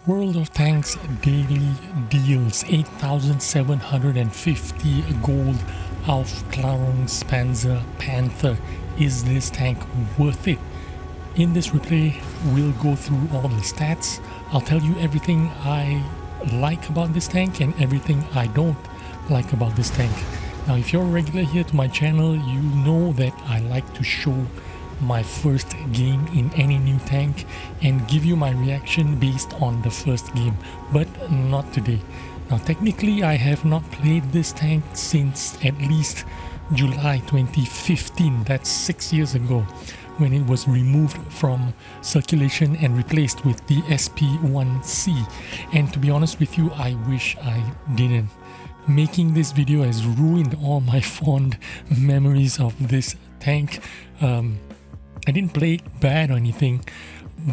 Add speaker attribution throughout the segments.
Speaker 1: World of Tanks daily deals 8,750 gold Aufklärungspanzer Panther. Is this tank worth it? In this replay, we'll go through all the stats. I'll tell you everything I like about this tank and everything I don't like about this tank. Now, if you're a regular here to my channel, you know that I like to show my first game in any new tank and give you my reaction based on the first game, but not today. Now, technically, I have not played this tank since at least July 2015. That's 6 years ago, when it was removed from circulation and replaced with the SP1C. And to be honest with you, I wish I didn't. Making this video has ruined all my fond memories of this tank. I didn't play it bad or anything,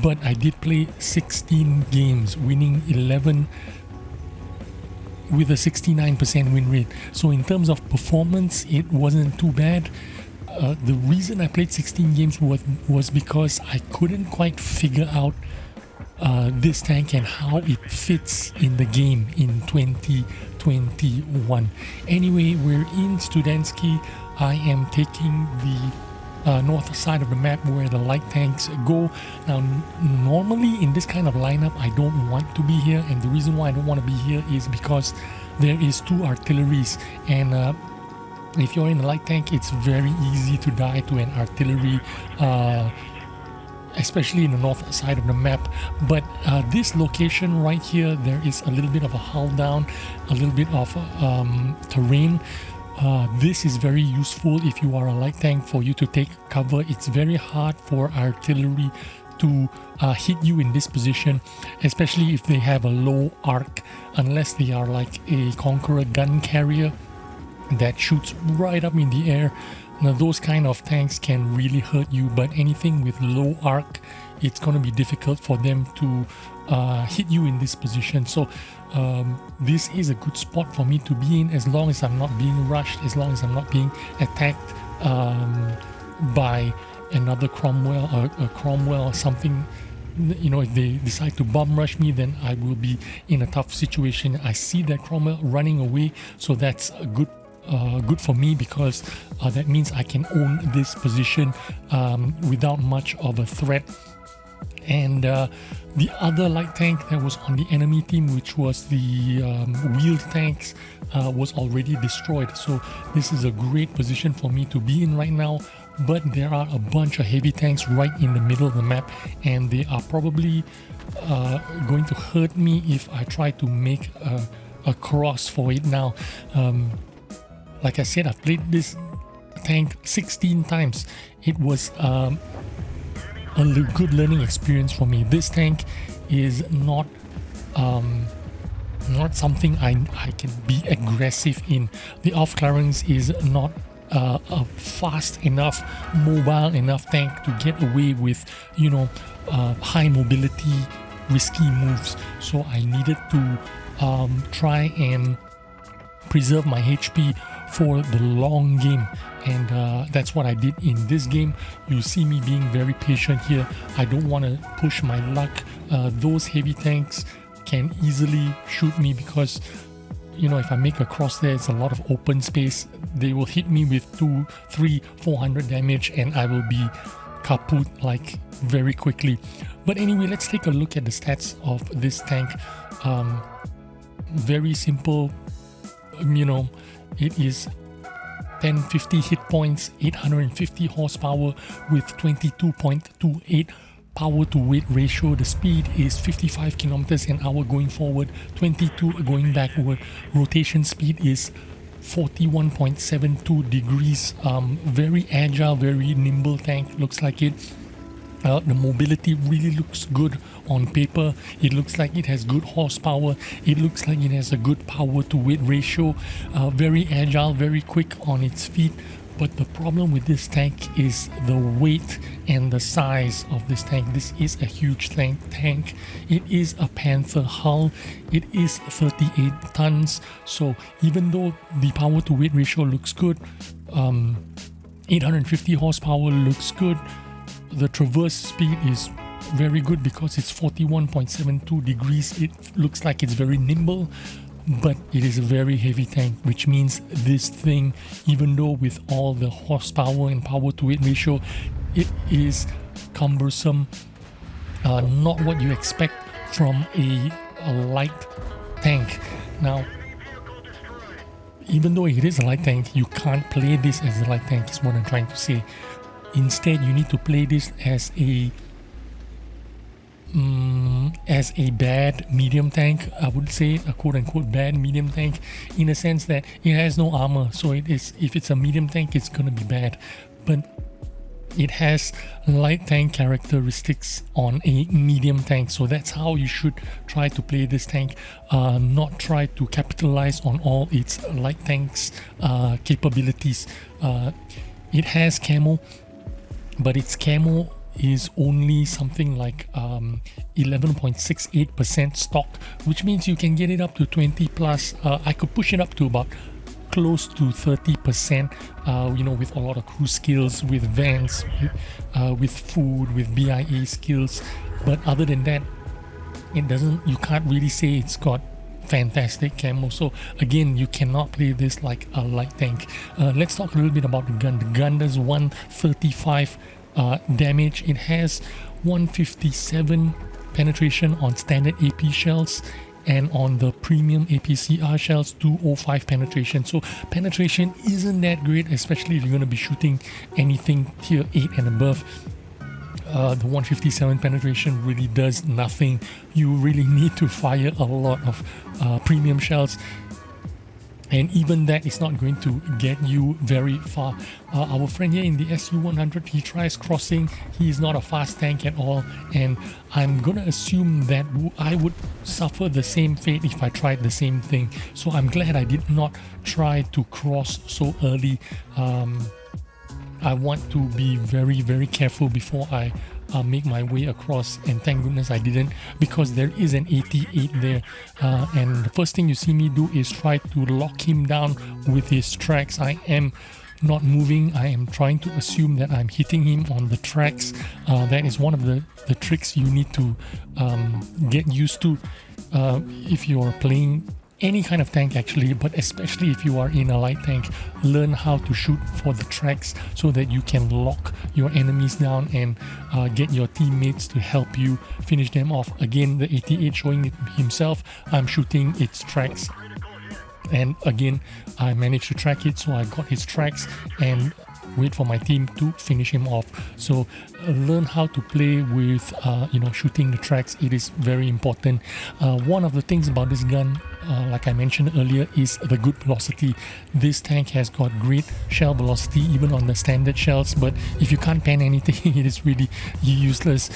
Speaker 1: but I did play 16 games, winning 11 with a 69% win rate. So in terms of performance, it wasn't too bad. The reason I played 16 games was because I couldn't quite figure out this tank and how it fits in the game in 2021. Anyway, we're in Studentsky. I am taking the north side of the map where the light tanks go. Now, normally in this kind of lineup, I don't want to be here, and the reason why I don't want to be here is because there is two artilleries, and if you're in a light tank, it's very easy to die to an artillery, especially in the north side of the map. But this location right here, there is a little bit of a hull down, a little bit of terrain. This is very useful if you are a light tank, for you to take cover. It's very hard for artillery to hit you in this position, especially if they have a low arc, unless they are like a Conqueror gun carrier that shoots right up in the air. Now, those kind of tanks can really hurt you, but anything with low arc, it's going to be difficult for them to hit you in this position. So this is a good spot for me to be in, as long as I'm not being rushed, as long as I'm not being attacked by another Cromwell or a Cromwell or something. You know, if they decide to bomb rush me, then I will be in a tough situation. I see that Cromwell running away, so that's a good for me, because that means I can own this position without much of a threat. And the other light tank that was on the enemy team, which was the wheeled tanks, was already destroyed. So this is a great position for me to be in right now. But there are a bunch of heavy tanks right in the middle of the map, and they are probably going to hurt me if I try to make a cross for it now. Like I said, I've played this tank 16 times. It was a good learning experience for me. This tank is not something I can be aggressive in. The Aufklärungs is not a fast enough, mobile enough tank to get away with, you know, high mobility, risky moves. So I needed to try and preserve my HP for the long game, and that's what I did in this game. You see me being very patient here. I don't want to push my luck. Those heavy tanks can easily shoot me, because, you know, if I make a cross there, it's a lot of open space. They will hit me with 200, 300, 400 damage, and I will be kaput like very quickly. But anyway, let's take a look at the stats of this tank. Very simple. You know, it is 1050 hit points, 850 horsepower with 22.28 power to weight ratio. The speed is 55 kilometers an hour going forward, 22 going backward. Rotation speed is 41.72 degrees. Very agile, very nimble tank, looks like it. The mobility really looks good on paper. It looks like it has good horsepower. It looks like it has a good power to weight ratio. Very agile, very quick on its feet. But the problem with this tank is the weight and the size of this tank. This is a huge tank. It is a Panther hull. It is 38 tons. So even though the power to weight ratio looks good, 850 horsepower looks good, the traverse speed is very good because it's 41.72 degrees. It looks like it's very nimble, but it is a very heavy tank, which means this thing, even though with all the horsepower and power to weight ratio, it is cumbersome. Not what you expect from a light tank. Now, even though it is a light tank, you can't play this as a light tank, is what I'm trying to say. Instead, you need to play this as a bad medium tank. I would say a quote-unquote bad medium tank, in a sense that it has no armor. So it is, if it's a medium tank, it's gonna be bad. But it has light tank characteristics on a medium tank, so that's how you should try to play this tank. Not try to capitalize on all its light tank's capabilities. It has camo, but its camo is only something like 11.68% stock, which means you can get it up to 20 plus. I could push it up to about close to 30%, you know, with a lot of crew skills, with vents, with food, with BIA skills. But other than that, it doesn't, you can't really say it's got fantastic camo. So again, you cannot play this like a light tank. Let's talk a little bit about the gun. The gun does 135 damage. It has 157 penetration on standard AP shells, and on the premium APCR shells 205 penetration. So penetration isn't that great, especially if you're going to be shooting anything tier 8 and above. The 157 penetration really does nothing. You really need to fire a lot of premium shells, and even that is not going to get you very far. Our friend here in the SU-100, he tries crossing. He is not a fast tank at all, and I'm gonna assume that I would suffer the same fate if I tried the same thing. So I'm glad I did not try to cross so early. I want to be very, very careful before I make my way across, and thank goodness I didn't, because there is an 88 there, and the first thing you see me do is try to lock him down with his tracks. I am not moving. I am trying to assume that I'm hitting him on the tracks. That is one of the tricks you need to get used to if you're playing any kind of tank, actually, but especially if you are in a light tank. Learn how to shoot for the tracks so that you can lock your enemies down and get your teammates to help you finish them off. Again, the 88 showing it himself. I'm shooting its tracks, and again I managed to track it, so I got his tracks and wait for my team to finish him off. So learn how to play with you know, shooting the tracks. It is very important. One of the things about this gun, like I mentioned earlier, is the good velocity. This tank has got great shell velocity even on the standard shells, but if you can't pan anything, it is really useless.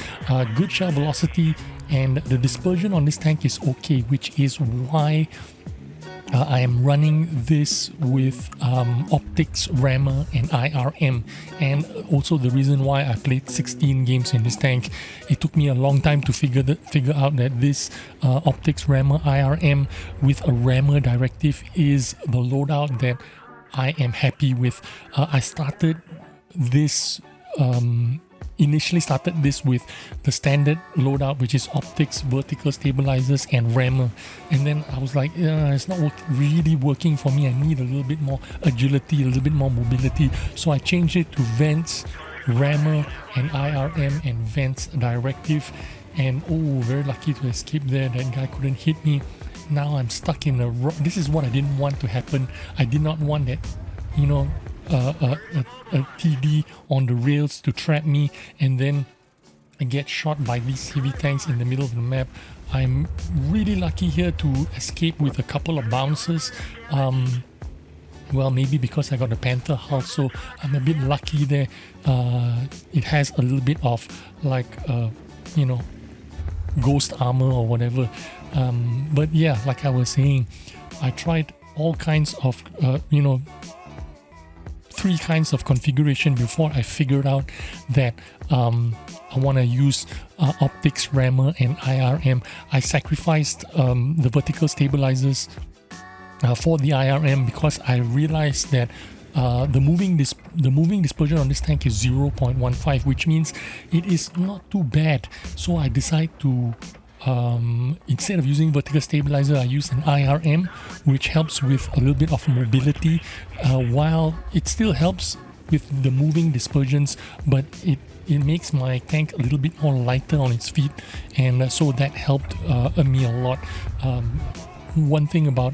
Speaker 1: Good shell velocity, and the dispersion on this tank is okay, which is why I am running this with optics, rammer and IRM, and also the reason why I played 16 games in this tank. It took me a long time to figure out that this optics, rammer, IRM with a rammer directive is the loadout that I am happy with. I started this initially started this with the standard loadout, which is optics, vertical stabilizers and rammer, and then I was like, it's not really working for me. I need a little bit more agility, a little bit more mobility, so I changed it to vents, rammer and IRM and vents directive, and oh, very lucky to escape there. That guy couldn't hit me. Now I'm stuck in a rock. This is what I didn't want to happen. I did not want that, you know, a TD on the rails to trap me and then I get shot by these heavy tanks in the middle of the map. I'm really lucky here to escape with a couple of bounces. Well, maybe because I got a Panther hull, so I'm a bit lucky there. It has a little bit of like you know, ghost armor or whatever, but yeah, like I was saying, I tried all kinds of you know, 3 kinds of configuration before I figured out that I want to use optics, rammer and IRM. I sacrificed the vertical stabilizers for the IRM because I realized that The moving dispersion on this tank is 0.15, which means it is not too bad. So I decide to instead of using vertical stabilizer, I use an IRM, which helps with a little bit of mobility, while it still helps with the moving dispersions, but it makes my tank a little bit more lighter on its feet, and so that helped me a lot. One thing about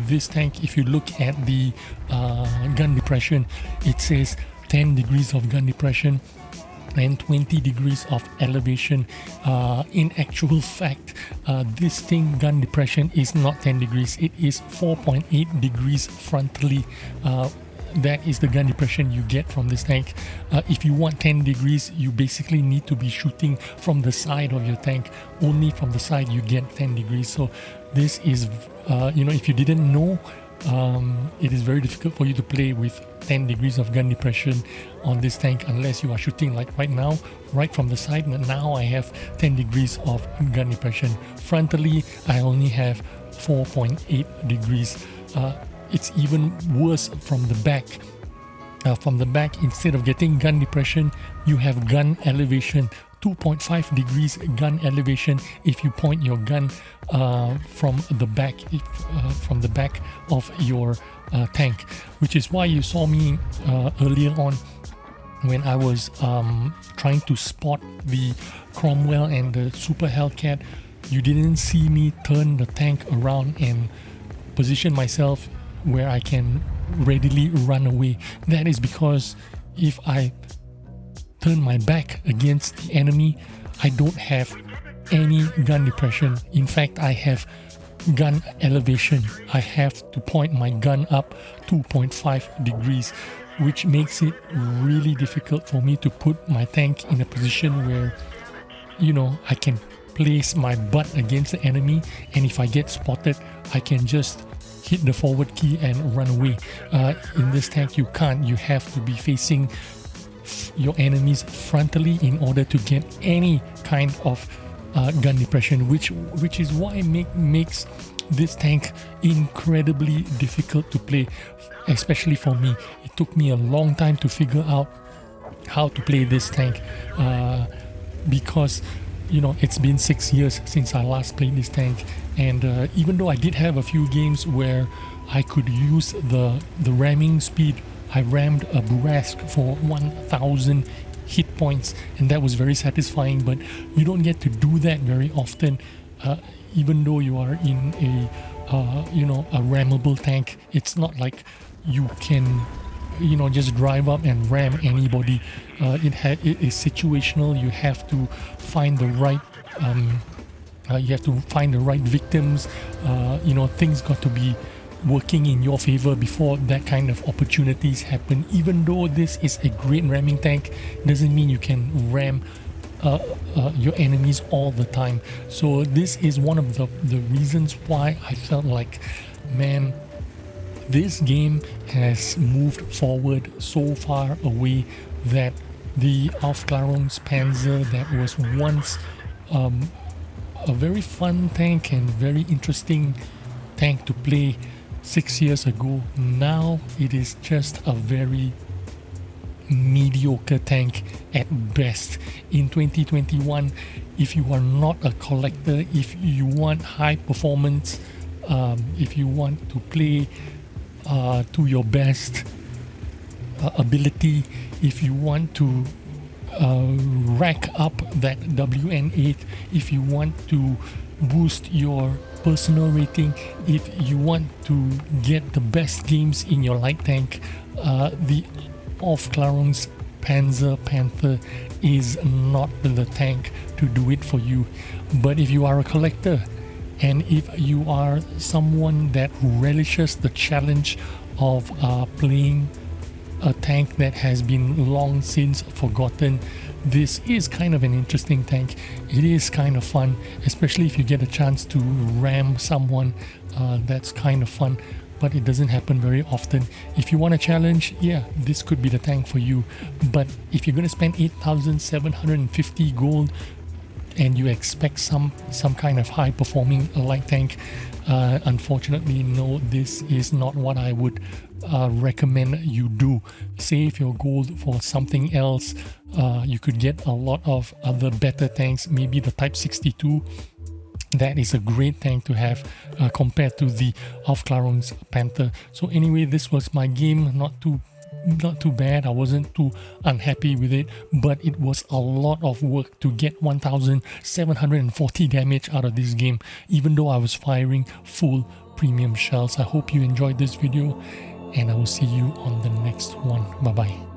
Speaker 1: this tank, if you look at the gun depression, it says 10 degrees of gun depression and 20 degrees of elevation. In actual fact, this thing gun depression is not 10 degrees, it is 4.8 degrees frontally. That is the gun depression you get from this tank. If you want 10 degrees, you basically need to be shooting from the side of your tank. Only from the side you get 10 degrees. So this is, if you didn't know, it is very difficult for you to play with 10 degrees of gun depression on this tank unless you are shooting like right now, right from the side. Now I have 10 degrees of gun depression. Frontally, I only have 4.8 degrees. It's even worse from the back. From the back, instead of getting gun depression, you have gun elevation, 2.5 degrees gun elevation if you point your gun from the back, of your tank, which is why you saw me earlier on when I was trying to spot the Cromwell and the Super Hellcat. You didn't see me turn the tank around and position myself where I can readily run away. That is because if I turn my back against the enemy, I don't have any gun depression. In fact, I have gun elevation. I have to point my gun up 2.5 degrees, which makes it really difficult for me to put my tank in a position where, I can place my butt against the enemy, and if I get spotted, I can just hit the forward key and run away. In this tank, you can't. You have to be facing your enemies frontally in order to get any kind of gun depression, which is why it makes this tank incredibly difficult to play, especially for me. It took me a long time to figure out how to play this tank because it's been 6 years since I last played this tank, and even though I did have a few games where I could use the ramming speed, I rammed a Burrasque for 1000 hit points, and that was very satisfying, but you don't get to do that very often. Even though you are in a rammable tank, it's not like you can just drive up and ram anybody. It is situational. You have to find the right victims. Things got to be working in your favor before that kind of opportunities happen. Even though this is a great ramming tank, doesn't mean you can ram your enemies all the time. So this is one of the reasons why I felt like, man, this game has moved forward so far away that the Aufklärungspanzer that was once a very fun tank and very interesting tank to play 6 years ago, now it is just a very mediocre tank at best. In 2021, if you are not a collector, if you want high performance, if you want to play to your best ability, if you want to rack up that WN8, if you want to boost your personal rating, if you want to get the best games in your light tank, the Aufklärungspanzer Panther is not the tank to do it for you. But if you are a collector, and if you are someone that relishes the challenge of playing a tank that has been long since forgotten, this is kind of an interesting tank. It is kind of fun, especially if you get a chance to ram someone. That's kind of fun, but it doesn't happen very often. If you want a challenge, yeah, this could be the tank for you. But if you're going to spend 8,750 gold, and you expect some kind of high performing light tank, unfortunately no, this is not what I would recommend you do. Save your gold for something else. You could get a lot of other better tanks, maybe the Type 62. That is a great tank to have compared to the Aufklärungspanzer Panther. So anyway, this was my game. Not too bad. I wasn't too unhappy with it, but it was a lot of work to get 1740 damage out of this game, even though I was firing full premium shells. I hope you enjoyed this video, and I will see you on the next one. Bye bye.